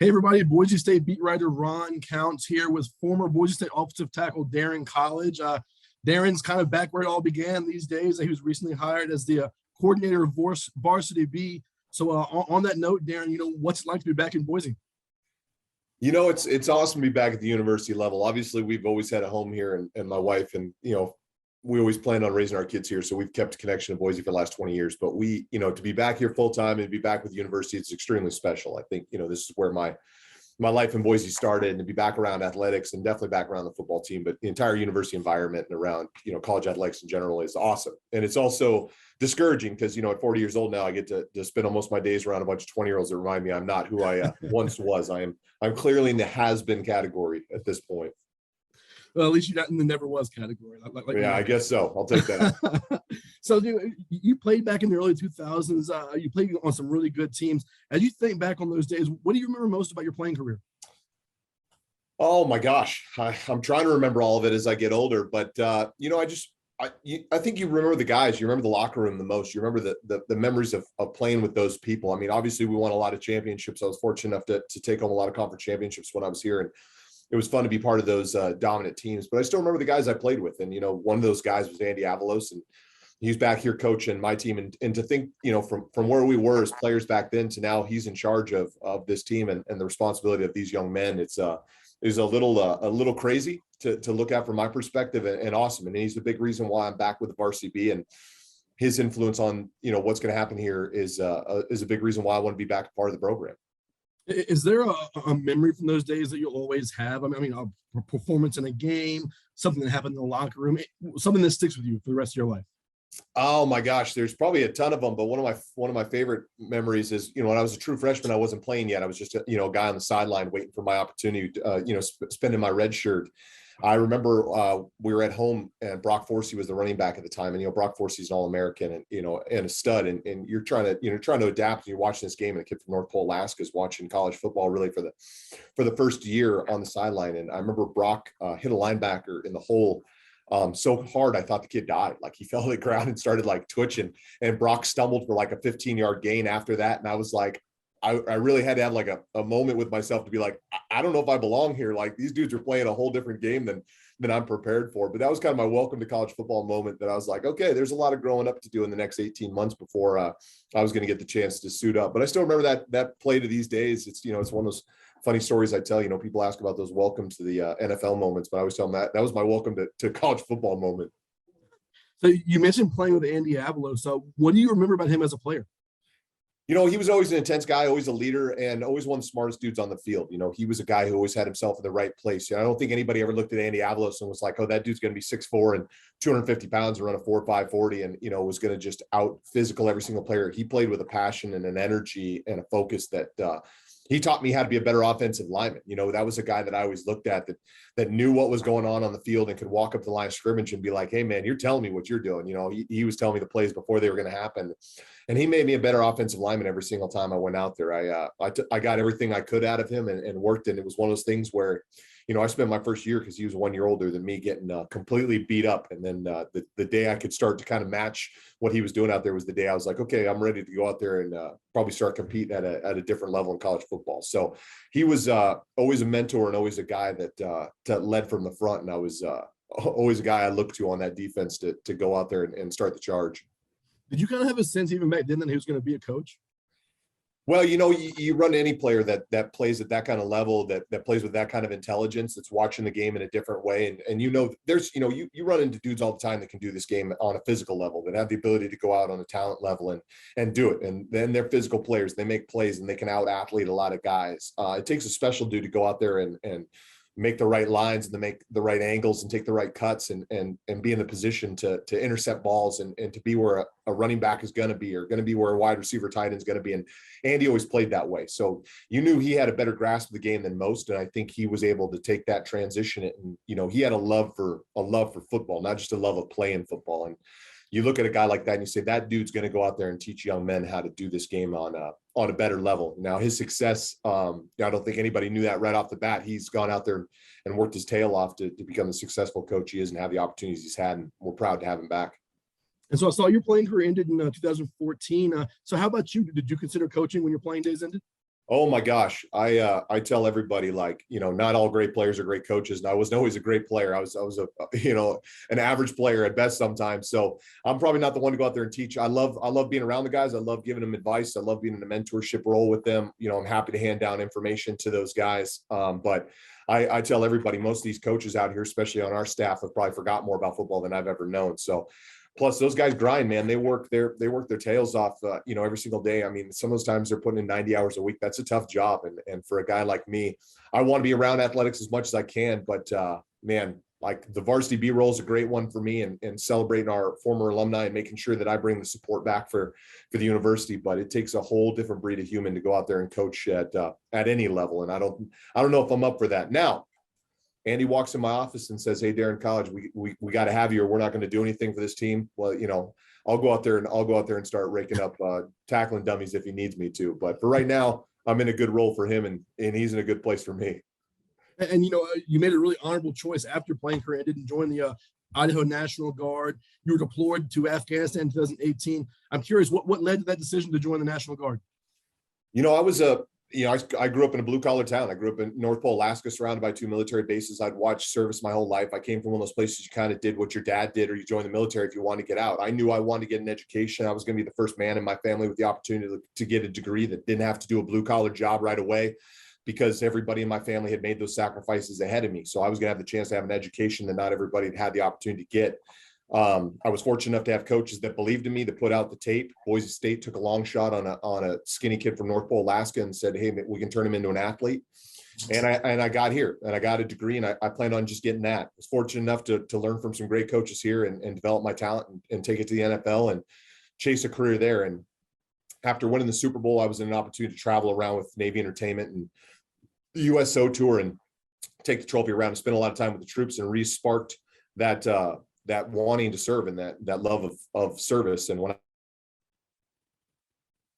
Hey everybody, Boise State beat writer Ron Counts here with former Boise State offensive tackle Daryn Colledge. Daryn's kind of back where it all began these days. He was recently hired as the coordinator of Varsity B. So on that note, Daryn, what's it like to be back in Boise? It's awesome to be back at the university level. Obviously, we've always had a home here, and my wife, and we always planned on raising our kids here. So we've kept a connection to Boise for the last 20 years. But to be back here full time and be back with the university, it's extremely special. I think this is where my life in Boise started, and to be back around athletics and definitely back around the football team, but the entire university environment and around, college athletics in general is awesome. And it's also discouraging because, at 40 years old now, I get to spend almost my days around a bunch of 20-year-olds that remind me I'm not who I once was. I'm clearly in the has-been category at this point. Well, at least you're not in the never was category. I guess so. I'll take that. So, you played back in the early 2000s. You played on some really good teams. As you think back on those days, what do you remember most about your playing career? Oh my gosh, I'm trying to remember all of it as I get older. But I think you remember the guys. You remember the locker room the most. You remember the memories of playing with those people. I mean, obviously, we won a lot of championships. I was fortunate enough to take home a lot of conference championships when I was here, and it was fun to be part of those dominant teams. But I still remember the guys I played with. And, one of those guys was Andy Alvarado, and he's back here coaching my team. And to think, from where we were as players back then to now he's in charge of this team and the responsibility of these young men, it's a little crazy to look at from my perspective, and awesome. And he's the big reason why I'm back with the Varsity B, and his influence on, what's going to happen here is a big reason why I want to be back part of the program. Is there a memory from those days that you'll always have? I mean, a performance in a game, something that happened in the locker room, something that sticks with you for the rest of your life? Oh my gosh, there's probably a ton of them, but one of my favorite memories is, when I was a true freshman, I wasn't playing yet. I was just a guy on the sideline waiting for my opportunity to, spending my red shirt. I remember we were at home, and Brock Forsey was the running back at the time. And, Brock Forsey's an All-American and a stud. And you're trying to adapt, and you're watching this game, and a kid from North Pole, Alaska is watching college football really for the first year on the sideline. And I remember Brock hit a linebacker in the hole so hard I thought the kid died. Like, he fell to the ground and started twitching, and Brock stumbled for a 15-yard gain after that. And I was like, I really had to have a moment with myself to be like, I don't know if I belong here. Like, these dudes are playing a whole different game than I'm prepared for. But that was kind of my welcome to college football moment, that I was like, okay, there's a lot of growing up to do in the next 18 months before I was going to get the chance to suit up. But I still remember that play to these days. It's, it's one of those funny stories I tell. People ask about those welcome to the NFL moments, but I always tell them that was my welcome to college football moment. So you mentioned playing with Andy Alvarado. So what do you remember about him as a player? He was always an intense guy, always a leader, and always one of the smartest dudes on the field. He was a guy who always had himself in the right place. I don't think anybody ever looked at Andy Alvarado and was like, oh, that dude's going to be 6'4" and 250 pounds and run a 4.5 40 and, was going to just out physical every single player. He played with a passion and an energy and a focus that he taught me how to be a better offensive lineman. That was a guy that I always looked at that knew what was going on the field and could walk up the line of scrimmage and be like, hey man, you're telling me what you're doing. He was telling me the plays before they were going to happen. And he made me a better offensive lineman every single time I went out there. I got everything I could out of him and worked. And it was one of those things where, I spent my first year, because he was 1 year older than me, getting completely beat up. And then the day I could start to kind of match what he was doing out there was the day I was like, okay, I'm ready to go out there and probably start competing at a different level in college football. So he was always a mentor and always a guy that led from the front. And I was always a guy I looked to on that defense to go out there and start the charge. Did you kind of have a sense even back then that he was going to be a coach? Well, you run any player that plays at that kind of level, that plays with that kind of intelligence, that's watching the game in a different way. And there's, you run into dudes all the time that can do this game on a physical level, that have the ability to go out on a talent level and do it. And then they're physical players. They make plays and they can out athlete a lot of guys. It takes a special dude to go out there and make the right lines and to make the right angles and take the right cuts and be in the position to intercept balls and to be where a running back is going to be, or going to be where a wide receiver tight end is going to be. And Andy always played that way. So you knew he had a better grasp of the game than most. And I think he was able to take that transition. And, he had a love for football, not just a love of playing football. And you look at a guy like that and you say, that dude's going to go out there and teach young men how to do this game on a better level. Now, his success, I don't think anybody knew that right off the bat. He's gone out there and worked his tail off to become the successful coach he is and have the opportunities he's had. And we're proud to have him back. And so I saw your playing career ended in 2014. So how about you? Did you consider coaching when your playing days ended? Oh my gosh. I tell everybody, like, not all great players are great coaches. And I wasn't always a great player. I was a, an average player at best sometimes. So I'm probably not the one to go out there and teach. I love being around the guys. I love giving them advice. I love being in a mentorship role with them. I'm happy to hand down information to those guys. But I tell everybody, most of these coaches out here, especially on our staff, have probably forgot more about football than I've ever known. So plus those guys grind, man. They work their tails off, every single day. I mean, some of those times they're putting in 90 hours a week. That's a tough job. And for a guy like me, I want to be around athletics as much as I can, but man, like the Varsity B role is a great one for me, and celebrating our former alumni and making sure that I bring the support back for the university. But it takes a whole different breed of human to go out there and coach at any level. And I don't know if I'm up for that. Now, Andy walks in my office and says, "Hey, Daryn Colledge, we got to have you, or we're not going to do anything for this team." Well, I'll go out there and start raking up tackling dummies if he needs me to. But for right now, I'm in a good role for him, and he's in a good place for me. And you made a really honorable choice after playing career and didn't join the Idaho National Guard. You were deployed to Afghanistan in 2018. I'm curious, what led to that decision to join the National Guard? I grew up in a blue collar town. I grew up in North Pole, Alaska, surrounded by 2 military bases. I'd watched service my whole life. I came from one of those places you kind of did what your dad did, or you joined the military if you wanted to get out. I knew I wanted to get an education. I was going to be the first man in my family with the opportunity to get a degree that didn't have to do a blue collar job right away, because everybody in my family had made those sacrifices ahead of me. So I was going to have the chance to have an education that not everybody had the opportunity to get. I was fortunate enough to have coaches that believed in me, that put out the tape. Boise State took a long shot on a skinny kid from North Pole, Alaska, and said, "Hey, we can turn him into an athlete." And I got here, and I got a degree, and I planned on just getting that. I was fortunate enough to learn from some great coaches here and develop my talent and take it to the NFL and chase a career there. And after winning the Super Bowl, I was in an opportunity to travel around with Navy Entertainment and the USO tour and take the trophy around and spend a lot of time with the troops, and re-sparked that wanting to serve and that love of service. And when I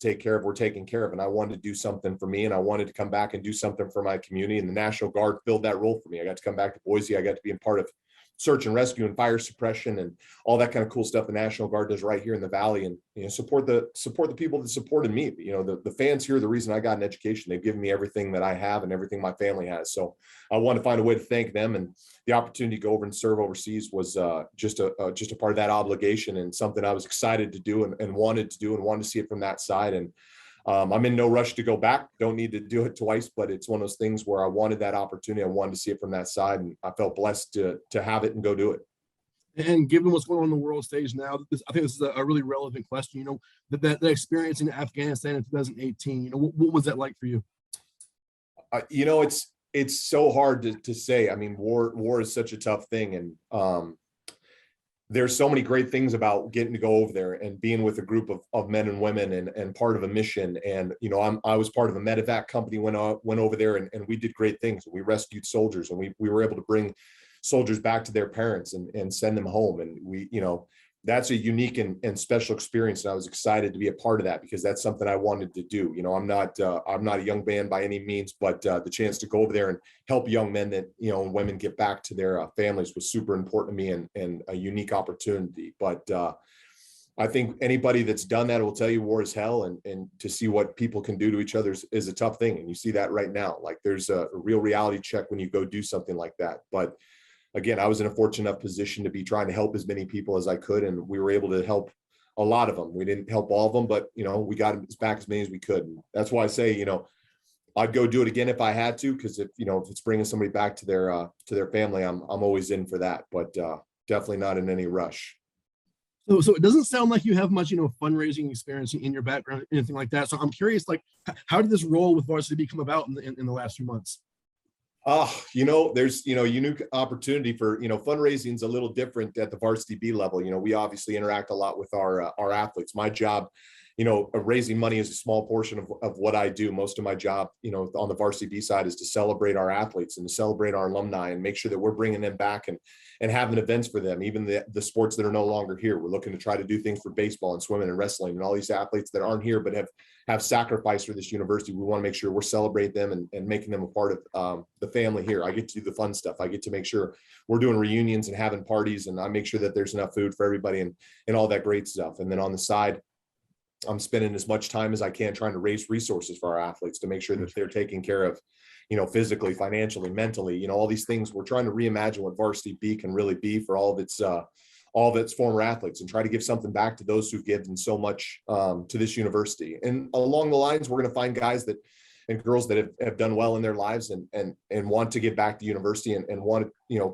take care of, we're taking care of. And I wanted to do something for me, and I wanted to come back and do something for my community. And the National Guard filled that role for me. I got to come back to Boise. I got to be a part of search and rescue and fire suppression and all that kind of cool stuff the National Guard does right here in the Valley, and support the people that supported me. The fans here are the reason I got an education. They've given me everything that I have and everything my family has. So I want to find a way to thank them, and the opportunity to go over and serve overseas was just a part of that obligation, and something I was excited to do and wanted to do and wanted to see it from that side. And I'm in no rush to go back. Don't need to do it twice, but it's one of those things where I wanted that opportunity. I wanted to see it from that side, and I felt blessed to have it and go do it. And given what's going on the world stage now, I think this is a really relevant question. That experience in Afghanistan in 2018, what was that like for you? It's so hard to say. I mean, war is such a tough thing. And there's so many great things about getting to go over there and being with a group of men and women and part of a mission. And, I was part of a medevac company, went over there and we did great things. We rescued soldiers, and we were able to bring soldiers back to their parents and send them home. And that's a unique and special experience. And I was excited to be a part of that, because that's something I wanted to do. I'm not a young man by any means, but the chance to go over there and help young men and women get back to their families was super important to me, and a unique opportunity. But I think anybody that's done that will tell you war is hell, and to see what people can do to each other is a tough thing. And you see that right now. Like, there's a real reality check when you go do something like that. But again, I was in a fortunate enough position to be trying to help as many people as I could, and we were able to help a lot of them. We didn't help all of them, but we got back as many as we could. And that's why I say, I'd go do it again if I had to, because if it's bringing somebody back to their family, I'm always in for that. But definitely not in any rush. So it doesn't sound like you have much, fundraising experience in your background, anything like that. So I'm curious, like, how did this role with Varsity B come about in the last few months? There's, unique opportunity for, fundraising is a little different at the Varsity B level. We obviously interact a lot with our athletes. My job, raising money is a small portion of what I do. Most of my job, on the Varsity B side, is to celebrate our athletes and to celebrate our alumni and make sure that we're bringing them back and having events for them. Even the sports that are no longer here, we're looking to try to do things for baseball and swimming and wrestling and all these athletes that aren't here but have sacrificed for this university. We want to make sure we're celebrating them and making them a part of the family here. I get to do the fun stuff. I get to make sure we're doing reunions and having parties, and I make sure that there's enough food for everybody and all that great stuff. And then on the side, I'm spending as much time as I can trying to raise resources for our athletes to make sure that they're taken care of, physically, financially, mentally, all these things. We're trying to reimagine what Varsity B can really be for all of its former athletes, and try to give something back to those who've given so much to this university. And along the lines, we're going to find guys and girls that have done well in their lives and want to give back to university and want to,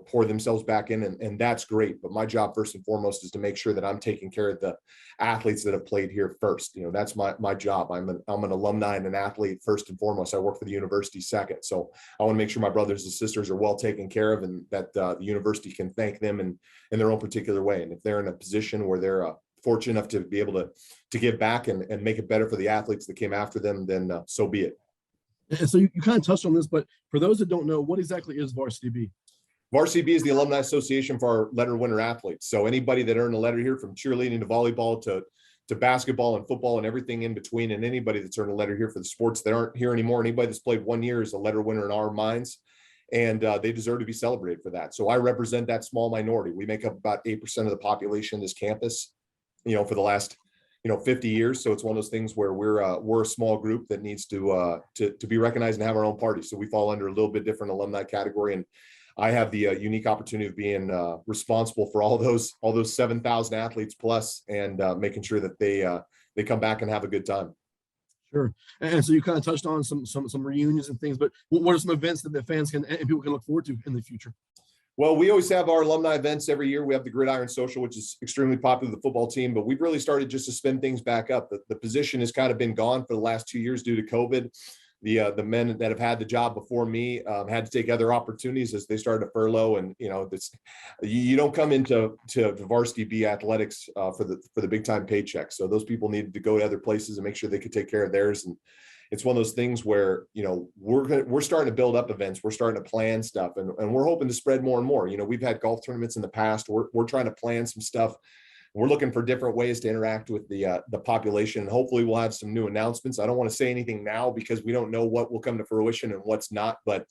pour themselves back in. And that's great. But my job first and foremost is to make sure that I'm taking care of the athletes that have played here first. That's my job. I'm an alumni and an athlete first and foremost. I work for the university second. So I want to make sure my brothers and sisters are well taken care of, and that the university can thank them in their own particular way. And if they're in a position where they're fortunate enough to be able to give back and make it better for the athletes that came after them, then so be it. And so you kind of touched on this, but for those that don't know, what exactly is Varsity B? Varsity B is the Alumni Association for our letter winner athletes. So anybody that earned a letter here, from cheerleading to volleyball to basketball and football and everything in between, and anybody that's earned a letter here for the sports that aren't here anymore, anybody that's played 1 year is a letter winner in our minds, and they deserve to be celebrated for that. So I represent that small minority. We make up about 8% of the population of this campus, for the last 50 years. So it's one of those things where we're a small group that needs to be recognized and have our own party. So we fall under a little bit different alumni category. And I have the unique opportunity of being responsible for all those 7,000 athletes plus, and making sure that they come back and have a good time. Sure. And so you kind of touched on some reunions and things, but what are some events that the fans and people can look forward to in the future? Well, we always have our alumni events every year. We have the Gridiron Social, which is extremely popular with the football team, but we've really started just to spin things back up. The position has kind of been gone for the last 2 years due to COVID. The men that have had the job before me had to take other opportunities as they started to furlough. And, you don't come into Varsity B athletics for the big time paycheck. So those people needed to go to other places and make sure they could take care of theirs. And it's one of those things where, we're starting to build up events. We're starting to plan stuff, and we're hoping to spread more and more. We've had golf tournaments in the past. We're trying to plan some stuff. We're looking for different ways to interact with the population, and hopefully we'll have some new announcements. I don't want to say anything now because we don't know what will come to fruition and what's not, but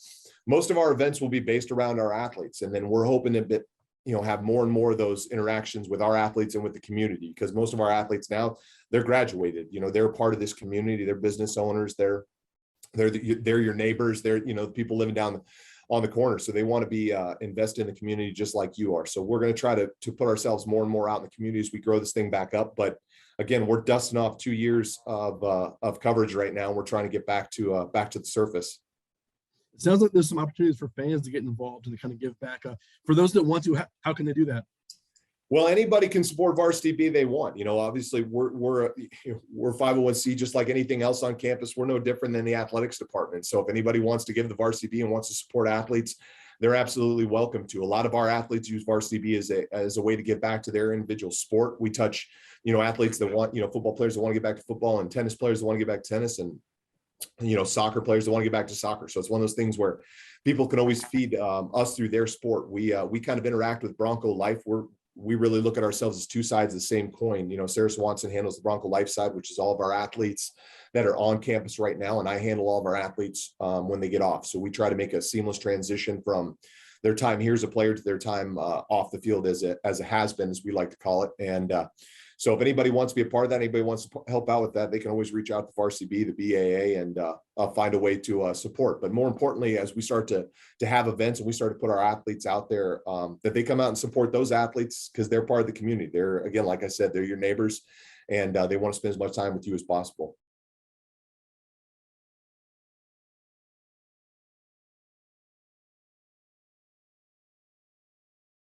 most of our events will be based around our athletes. And then we're hoping to have more and more of those interactions with our athletes and with the community, because most of our athletes now, they're graduated, they're a part of this community, they're business owners, they're your neighbors, they're, the people living down on the corner. So they want to be invested in the community just like you are. So we're going to try to put ourselves more and more out in the community as we grow this thing back up. But again, we're dusting off 2 years of coverage right now. And we're trying to get back to the surface. It sounds like there's some opportunities for fans to get involved and to kind of give back. For those that want to, how can they do that? Well, anybody can support Varsity B they want. Obviously we're 501c just like anything else on campus. We're no different than the athletics department. So if anybody wants to give the Varsity B and wants to support athletes, they're absolutely welcome to. A lot of our athletes use Varsity B as a way to give back to their individual sport. We touch, athletes that want, football players that want to get back to football, and tennis players that want to get back to tennis, and soccer players that want to get back to soccer. So it's one of those things where people can always feed us through their sport. We kind of interact with Bronco Life. We really look at ourselves as two sides of the same coin. Sarah Swanson handles the Bronco Life side, which is all of our athletes that are on campus right now. And I handle all of our athletes when they get off. So we try to make a seamless transition from their time here as a player to their time off the field as a has-been, as we like to call it. And so if anybody wants to be a part of that, anybody wants to help out with that, they can always reach out to Varsity B, the BAA, and find a way to support. But more importantly, as we start to have events and we start to put our athletes out there, that they come out and support those athletes, because they're part of the community. They're, again, like I said, they're your neighbors, and they want to spend as much time with you as possible.